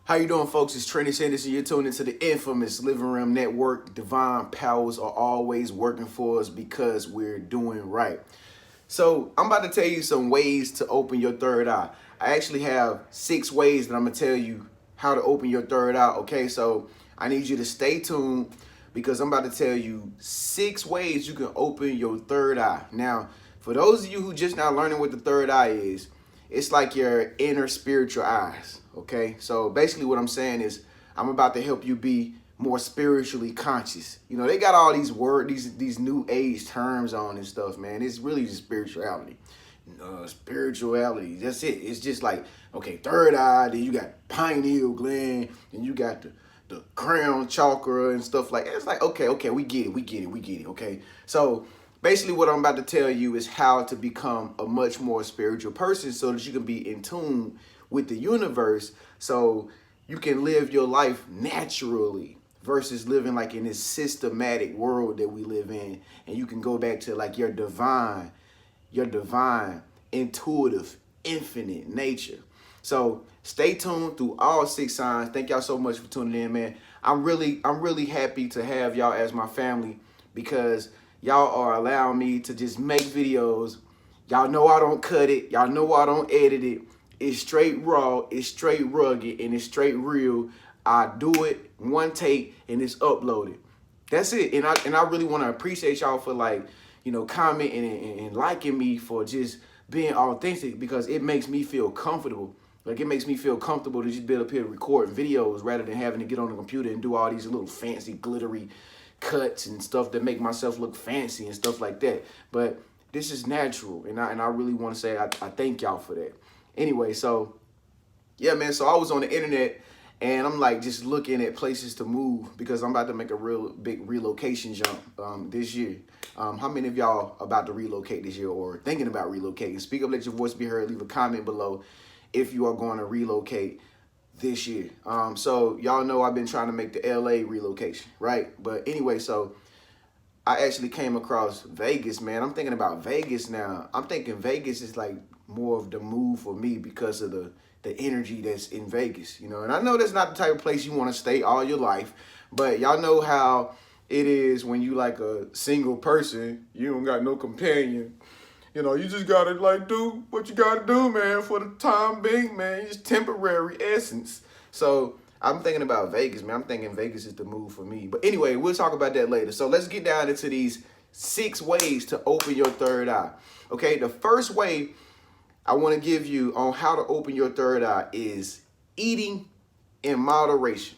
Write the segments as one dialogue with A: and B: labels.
A: How you doing, folks? It's TreniuS, and you're tuned into the infamous Living Realm Network. Divine powers are always working for us because we're doing right. So I'm about to tell you some ways to open your third eye. I actually have 6 ways that I'm going to tell you how to open your third eye, okay? So I need you to stay tuned because I'm about to tell you 6 ways you can open your third eye. Now, for those of you who just now learning what the third eye is, it's like your inner spiritual eyes, okay? So basically what I'm saying is I'm about to help you be more spiritually conscious. You know, they got all these these new age terms on and stuff, man. It's really just spirituality. Spirituality, that's it. It's just like, okay, third eye, then you got pineal gland, and you got the crown chakra and stuff like that. It's like, okay, we get it, okay? So basically what I'm about to tell you is how to become a much more spiritual person so that you can be in tune with the universe so you can live your life naturally versus living like in this systematic world that we live in, and you can go back to like your divine, intuitive, infinite nature. So stay tuned through all 6 signs. Thank y'all so much for tuning in, man. I'm really happy to have y'all as my family because y'all are allowing me to just make videos. Y'all know I don't cut it. Y'all know I don't edit it. It's straight raw, it's straight rugged, and it's straight real. I do it one take and it's uploaded. That's it. And I really want to appreciate y'all for, like, you know, commenting and liking me for just being authentic, because it makes me feel comfortable. Like, it makes me feel comfortable to just be up here recording videos rather than having to get on the computer and do all these little fancy glittery cuts and stuff that make myself look fancy and stuff like that. But this is natural, and I really want to say I thank y'all for that. Anyway, so yeah, man, so I was on the internet and I'm like just looking at places to move because I'm about to make a real big relocation jump this year. How many of y'all about to relocate this year or thinking about relocating? Speak up, let your voice be heard. Leave a comment below if you are going to relocate this year. So y'all know I've been trying to make the LA relocation, right? But anyway, so I actually came across Vegas, man. I'm thinking about Vegas now. I'm thinking Vegas is like more of the move for me because of the energy that's in Vegas, you know. And I know that's not the type of place you want to stay all your life, but y'all know how it is when you like a single person, you don't got no companion. You know, you just gotta like do what you gotta do, man, for the time being, man. It's temporary essence. So I'm thinking about Vegas, man. I'm thinking Vegas is the move for me. But anyway, we'll talk about that later. So let's get down into these 6 ways to open your third eye. Okay, the first way I want to give you on how to open your third eye is eating in moderation.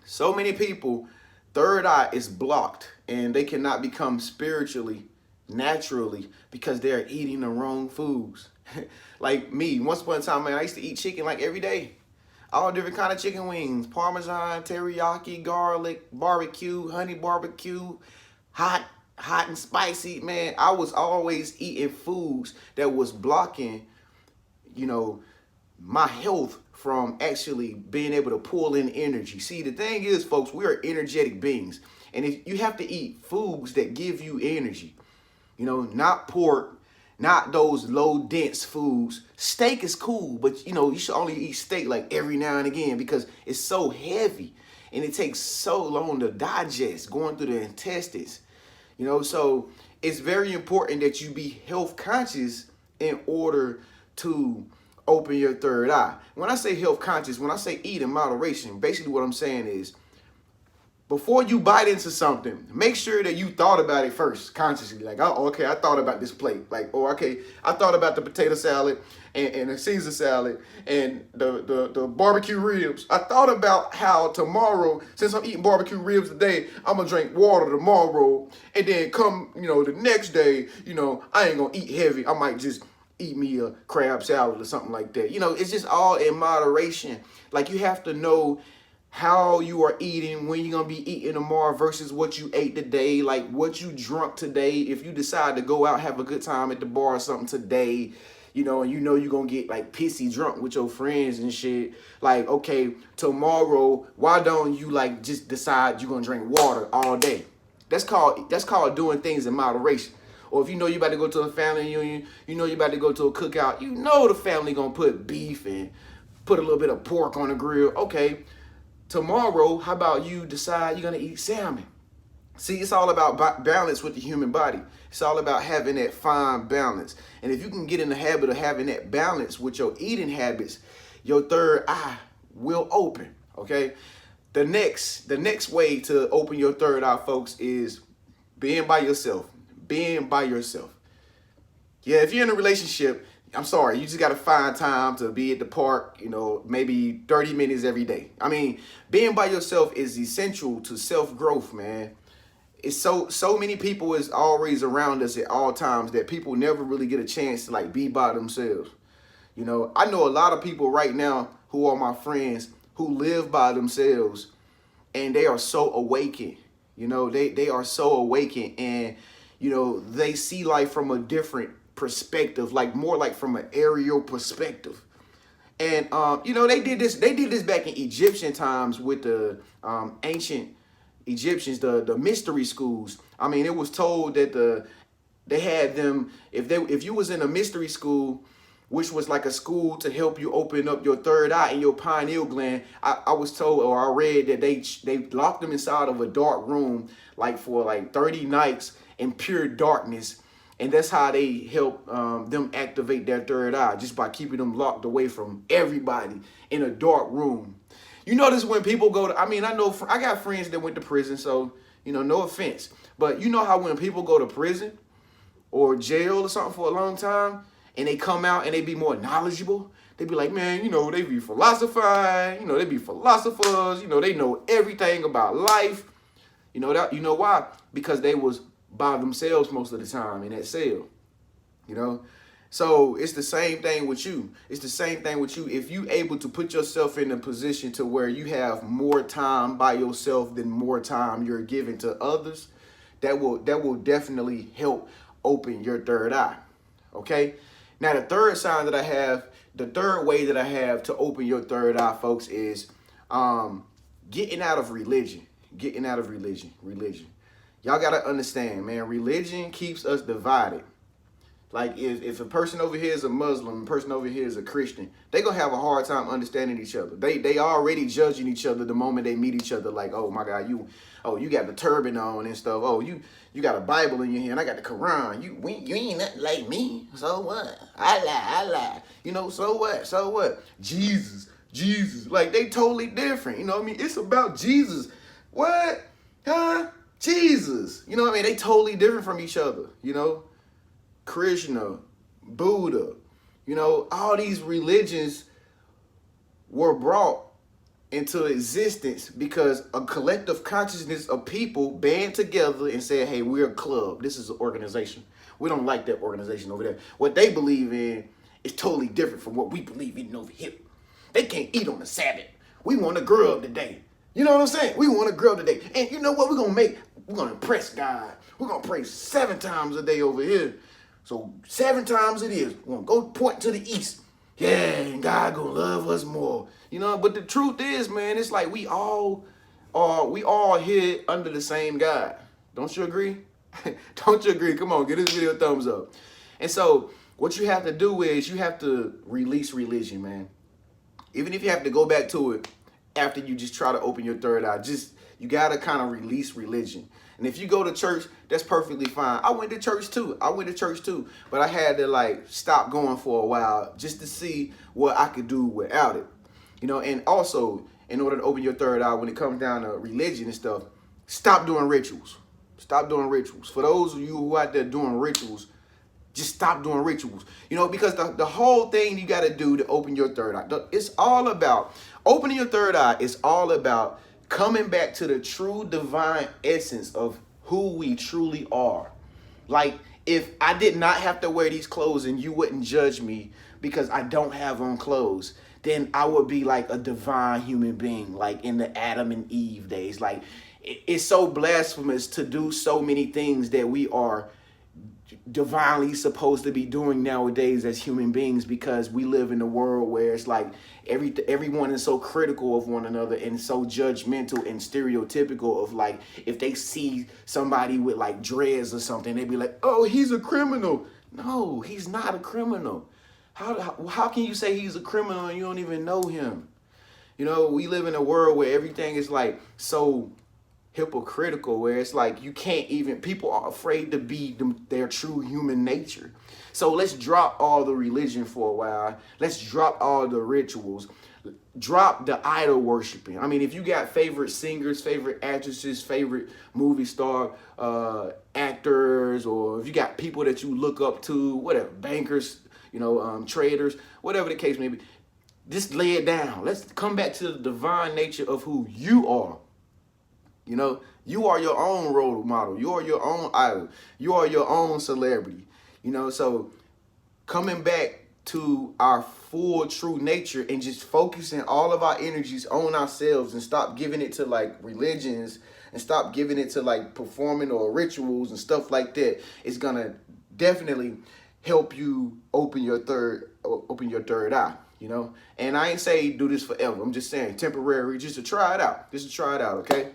A: So many people, third eye is blocked and they cannot become spiritually, naturally, because they're eating the wrong foods. Like me, once upon a time, man, I used to eat chicken like every day. All different kind of chicken wings, Parmesan, teriyaki, garlic, barbecue, honey barbecue, hot and spicy, man. I was always eating foods that was blocking, you know, my health from actually being able to pull in energy. See, the thing is, folks, we are energetic beings. And if you have to eat foods that give you energy, you know, not pork, not those low dense foods. Steak is cool, but you know, you should only eat steak like every now and again because it's so heavy and it takes so long to digest, going through the intestines. You know, so it's very important that you be health conscious in order to open your third eye. When I say health conscious, when I say eat in moderation, basically what I'm saying is before you bite into something, make sure that you thought about it first consciously. Like, oh, okay, I thought about this plate. Like, oh, okay, I thought about the potato salad and the Caesar salad and the barbecue ribs. I thought about how tomorrow, since I'm eating barbecue ribs today, I'm going to drink water tomorrow. And then come, you know, the next day, you know, I ain't going to eat heavy. I might just eat me a crab salad or something like that. You know, it's just all in moderation. Like, you have to know how you are eating, when you're going to be eating tomorrow versus what you ate today, like what you drunk today. If you decide to go out, have a good time at the bar or something today, you know, and you know you're going to get like pissy drunk with your friends and shit. Like, okay, tomorrow, why don't you like just decide you're going to drink water all day? That's called doing things in moderation. Or if you know you about to go to a family reunion, you know you about to go to a cookout, you know the family going to put beef and put a little bit of pork on the grill. Okay, tomorrow, how about you decide you're gonna eat salmon? See, it's all about balance with the human body. It's all about having that fine balance. And if you can get in the habit of having that balance with your eating habits, your third eye will open. Okay. The next way to open your third eye, folks, is being by yourself. Being by yourself. Yeah, if you're in a relationship, I'm sorry, you just got to find time to be at the park, maybe 30 minutes every day. I mean, being by yourself is essential to self-growth, man. It's so many people is always around us at all times that people never really get a chance to like be by themselves. I know a lot of people right now who are my friends who live by themselves, and they are so awakened. They are so awakened, and they see life from a different perspective, like more like from an aerial perspective. And they did this back in Egyptian times with the ancient Egyptians, the mystery schools. I mean, it was told that they had them, if you was in a mystery school, which was like a school to help you open up your third eye and your pineal gland. I was told, or I read that they locked them inside of a dark room like for like 30 nights in pure darkness. And that's how they help them activate their third eye, just by keeping them locked away from everybody in a dark room. You notice when people go to, I got friends that went to prison, so, no offense. But you know how when people go to prison or jail or something for a long time, and they come out and they be more knowledgeable, they be like, man, they be philosophizing, they be philosophers, they know everything about life. You know why? Because they was by themselves most of the time in that cell, So it's the same thing with you. It's the same thing with you. If you able to put yourself in a position to where you have more time by yourself than more time you're giving to others, that will definitely help open your third eye. Okay. Now, the third way that I have to open your third eye, folks, is getting out of religion. Getting out of religion. Y'all got to understand, man, religion keeps us divided. Like if a person over here is a Muslim, a person over here is a Christian, they gonna have a hard time understanding each other. They already judging each other the moment they meet each other. Like, oh my God, you got the turban on and stuff. Oh, you got a Bible in your hand. I got the Quran. You ain't nothing like me. So what? I lie. So what? Jesus. Like, they totally different. It's about Jesus. What? Huh? Jesus. They totally different from each other. Krishna, Buddha, all these religions were brought into existence because a collective consciousness of people band together and said, hey, we're a club. This is an organization. We don't like that organization over there. What they believe in is totally different from what we believe in over here. They can't eat on the Sabbath. We want to grill today. You know what I'm saying? We want to grill today. And you know what we're going to make? We're going to impress God. We're going to pray 7 times a day over here. So 7 times it is. We're going to go point to the east. Yeah, and God going to love us more. But the truth is, man, it's like we all here under the same God. Don't you agree? Don't you agree? Come on, give this video a thumbs up. And so what you have to do is you have to release religion, man. Even if you have to go back to it after you just try to open your third eye, you got to kind of release religion. And if you go to church, that's perfectly fine. I went to church too. But I had to stop going for a while just to see what I could do without it. And also, in order to open your third eye, when it comes down to religion and stuff, stop doing rituals. Stop doing rituals. For those of you who out there doing rituals, just stop doing rituals. Because the whole thing you got to do to open your third eye, it's all about opening your third eye. It's all about coming back to the true divine essence of who we truly are. Like, if I did not have to wear these clothes and you wouldn't judge me because I don't have on clothes, then I would be like a divine human being, like in the Adam and Eve days. Like, it's so blasphemous to do so many things that we are divinely supposed to be doing nowadays as human beings, because we live in a world where it's like everyone is so critical of one another and so judgmental and stereotypical of, like, if they see somebody with like dreads or something, they be like, oh, he's a criminal. No, he's not a criminal. How can you say he's a criminal and you don't even know him? You know, we live in a world where everything is like so hypocritical, where it's like you can't even, people are afraid to be their true human nature. So let's drop all the religion for a while. Let's drop all the rituals. Drop the idol worshiping. I mean, if you got favorite singers, favorite actresses, favorite movie star actors, or if you got people that you look up to, whatever, bankers, traders, whatever the case may be, just lay it down. Let's come back to the divine nature of who you are. You know, you are your own role model. You are your own idol. You are your own celebrity. So coming back to our full true nature and just focusing all of our energies on ourselves and stop giving it to like religions and stop giving it to like performing or rituals and stuff like that, it's gonna definitely help you open your third eye. And I ain't say do this forever. I'm just saying temporary, just to try it out. Okay?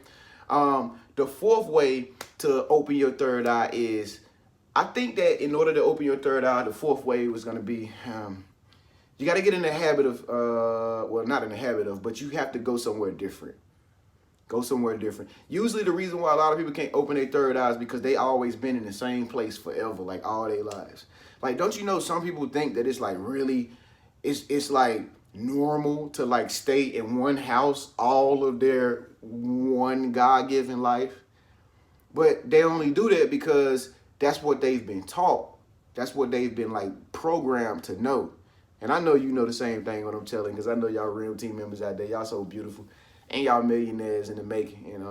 A: The fourth way to open your third eye is, I think that in order to open your third eye, the fourth way was going to be, you got to get in the habit of, well, not in the habit of, but you have to go somewhere different. Usually the reason why a lot of people can't open their third eye is because they always been in the same place forever, like all their lives. Like, don't you know some people think that it's like really, it's like normal to like stay in one house all of their one God-given life? But they only do that because that's what they've been taught. That's what they've been like programmed to know. And I know you know the same thing when I'm telling, because I know y'all real team members out there. Y'all so beautiful. And y'all millionaires in the making. And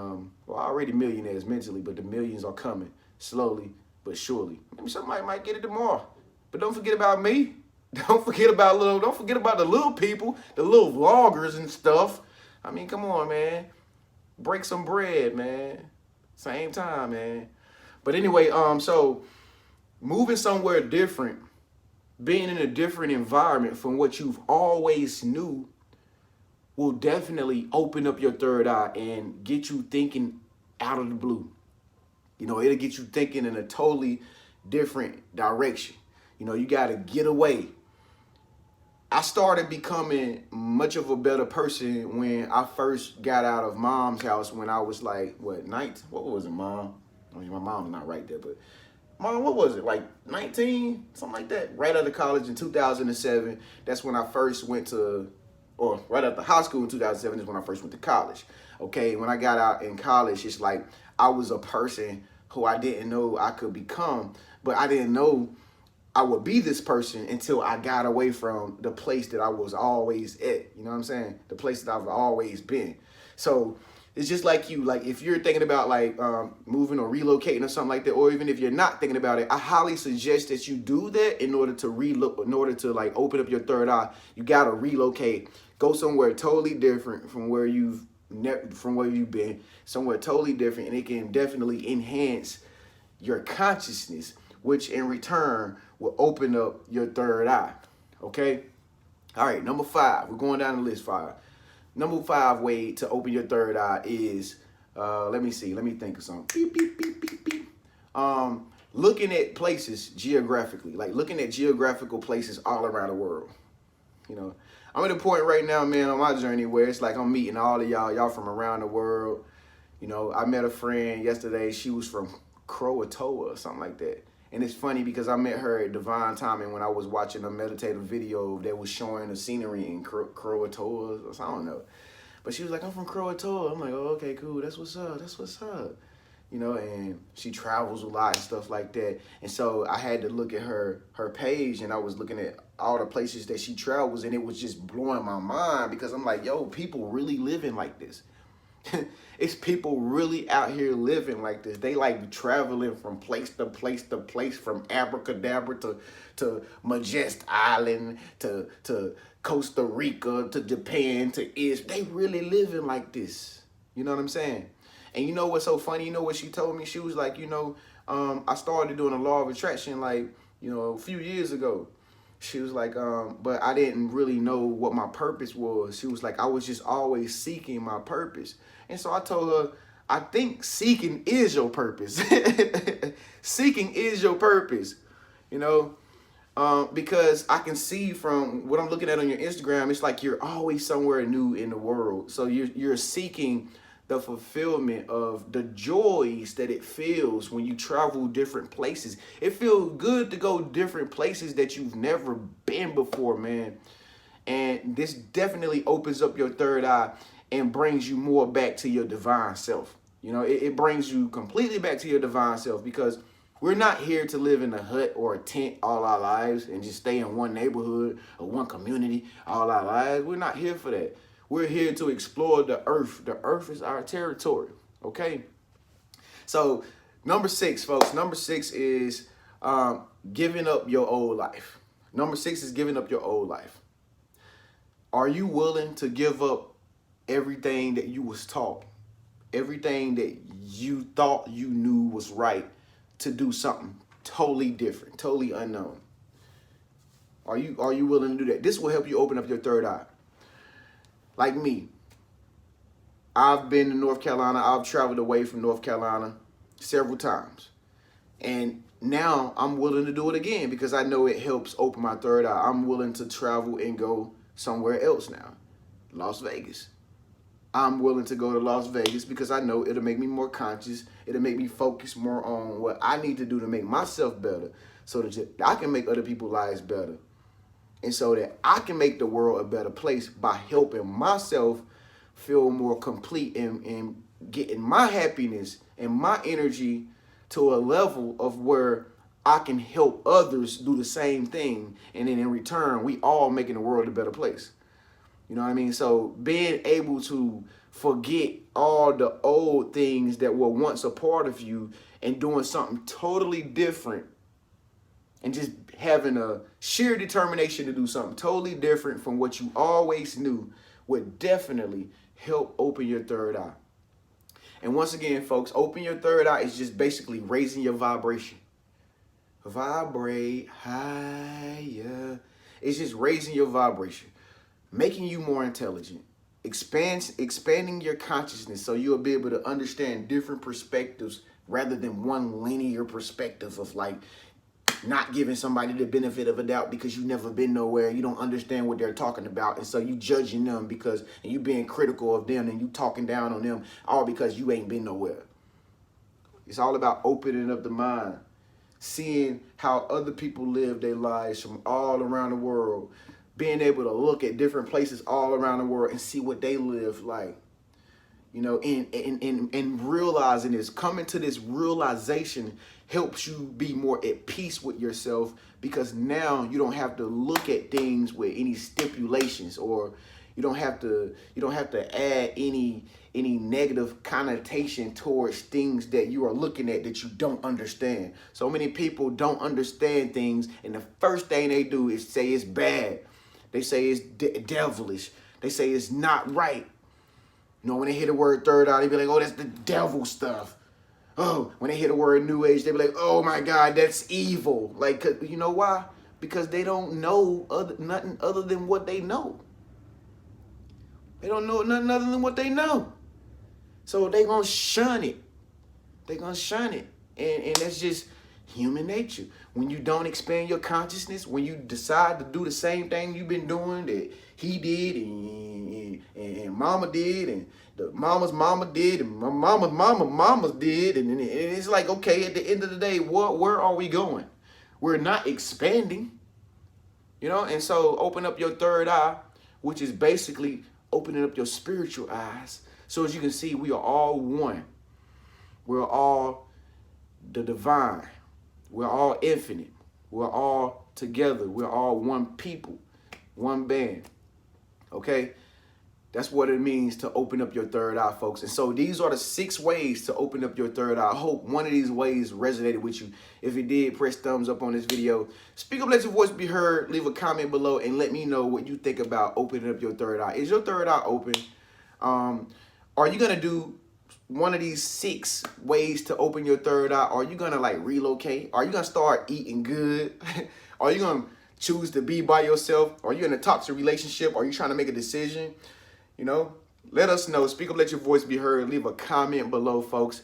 A: well, already millionaires mentally, but the millions are coming slowly but surely. Maybe somebody might get it tomorrow. But don't forget about me. Don't forget about the little people, the little vloggers and stuff. I mean, come on, man. Break some bread, man. Same time, man. But anyway, so moving somewhere different, being in a different environment from what you've always knew, will definitely open up your third eye and get you thinking out of the blue. It'll get you thinking in a totally different direction. You got to get away. I started becoming much of a better person when I first got out of mom's house when I was like, 19? What was it, Mom? I mean, my mom's not right there, but Mom, what was it, like 19? Something like that. Right out of college in 2007, that's when I first went to, or right after high school in 2007 is when I first went to college. Okay, when I got out in college, it's like I was a person who I didn't know I could become, but I didn't know I would be this person until I got away from the place that I was always at. You know what I'm saying? The place that I've always been. So it's just like you, like if you're thinking about like moving or relocating or something like that, or even if you're not thinking about it, I highly suggest that you do that in order to like open up your third eye. You got to relocate, go somewhere totally different from where you've been, somewhere totally different, and it can definitely enhance your consciousness, which in return will open up your third eye. Okay? All right, number 5. We're going down the list, 5. Number 5 way to open your third eye is, let me think of something. Beep, beep, beep, beep, beep. Looking at places geographically, like looking at geographical places all around the world. I'm at a point right now, man, on my journey where it's like I'm meeting all of y'all from around the world. I met a friend yesterday. She was from Croatoa or something like that. And it's funny because I met her at divine timing when I was watching a meditative video that was showing the scenery in Croatoa, or I don't know. But she was like, I'm from Croatoa. I'm like, oh, okay, cool. That's what's up. And she travels a lot and stuff like that. And so I had to look at her page, and I was looking at all the places that she travels, and it was just blowing my mind because I'm like, yo, people really living like this. It's people really out here living like this. They like traveling from place to place to place, from Abracadabra to Majestic Island to Costa Rica to Japan to Israel. They really living like this. You know what I'm saying? And you know what's so funny? You know what she told me? She was like, I started doing a law of attraction like, a few years ago. She was like, but I didn't really know what my purpose was. She was like, I was just always seeking my purpose. And so I told her, I think seeking is your purpose. Seeking is your purpose. Because I can see from what I'm looking at on your Instagram, it's like you're always somewhere new in the world. So you're seeking the fulfillment of the joys that it feels when you travel different places. It feels good to go different places that you've never been before, man. And this definitely opens up your third eye and brings you more back to your divine self. You know, it brings you completely back to your divine self, because we're not here to live in a hut or a tent all our lives and just stay in one neighborhood or one community all our lives. We're not here for that. We're here to explore the earth. The earth is our territory, okay? So number 6, folks, number 6 is giving up your old life. Number 6 is giving up your old life. Are you willing to give up everything that you was taught, everything that you thought you knew was right, to do something totally different, totally unknown? Are you willing to do that? This will help you open up your third eye. Like me, I've been to North Carolina. I've traveled away from North Carolina several times. And now I'm willing to do it again because I know it helps open my third eye. I'm willing to travel and go somewhere else now. Las Vegas. I'm willing to go to Las Vegas because I know it'll make me more conscious. It'll make me focus more on what I need to do to make myself better, so that I can make other people's lives better. And so that I can make the world a better place by helping myself feel more complete and getting my happiness and my energy to a level of where I can help others do the same thing. And then in return, we all making the world a better place. You know what I mean? So being able to forget all the old things that were once a part of you and doing something totally different, and just having a sheer determination to do something totally different from what you always knew, would definitely help open your third eye. And once again, folks, open your third eye is just basically raising your vibration. Vibrate higher. It's just raising your vibration, making you more intelligent, expanding your consciousness so you'll be able to understand different perspectives rather than one linear perspective of like not giving somebody the benefit of a doubt because you've never been nowhere. You don't understand what they're talking about. And so you judging them and you being critical of them and you talking down on them all because you ain't been nowhere. It's all about opening up the mind, seeing how other people live their lives from all around the world, being able to look at different places all around the world and see what they live like. You know, and realizing this, coming to this realization helps you be more at peace with yourself, because now you don't have to look at things with any stipulations, or you don't have to add any negative connotation towards things that you are looking at that you don't understand. So many people don't understand things, and the first thing they do is say it's bad. They say it's devilish. They say it's not right. You know, when they hear the word third eye, they be like, oh, that's the devil stuff. Oh, when they hear the word new age, they be like, oh my God, that's evil. Like, you know why? Because they don't know nothing other than what they know. They don't know nothing other than what they know. So they gonna shun it. They gonna shun it. And that's just human nature. When you don't expand your consciousness, when you decide to do the same thing you've been doing that he did and mama did and the mama's mama did and my mama's did, and it's like, okay, at the end of the day, where are we going? We're not expanding, you know? And so open up your third eye, which is basically opening up your spiritual eyes. So as you can see, we are all one. We're all the divine. We're all infinite. We're all together. We're all one people, one band. Okay? That's what it means to open up your third eye, folks. And so these are the 6 ways to open up your third eye. I hope one of these ways resonated with you. If it did, press thumbs up on this video. Speak up, let your voice be heard. Leave a comment below and let me know what you think about opening up your third eye. Is your third eye open? Are you going to do one of these 6 ways to open your third eye? Are you going to like relocate? Are you going to start eating good? Are you going to choose to be by yourself? Are you in a toxic relationship? Are you trying to make a decision? You know, let us know. Speak up, let your voice be heard. Leave a comment below, folks.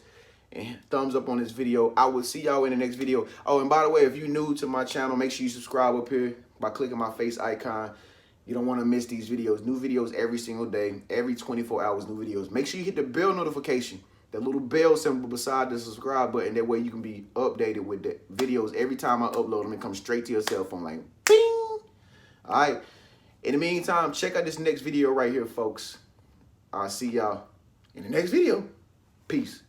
A: and thumbs up on this video. I will see y'all in the next video. Oh, and by the way, if you're new to my channel, make sure you subscribe up here by clicking my face icon. You don't want to miss these videos. New videos every single day, every 24 hours, new videos. Make sure you hit the bell notification, that little bell symbol beside the subscribe button. That way you can be updated with the videos every time I upload them. It comes straight to your cell phone like bing. All right. In the meantime, check out this next video right here, folks. I'll see y'all in the next video. Peace.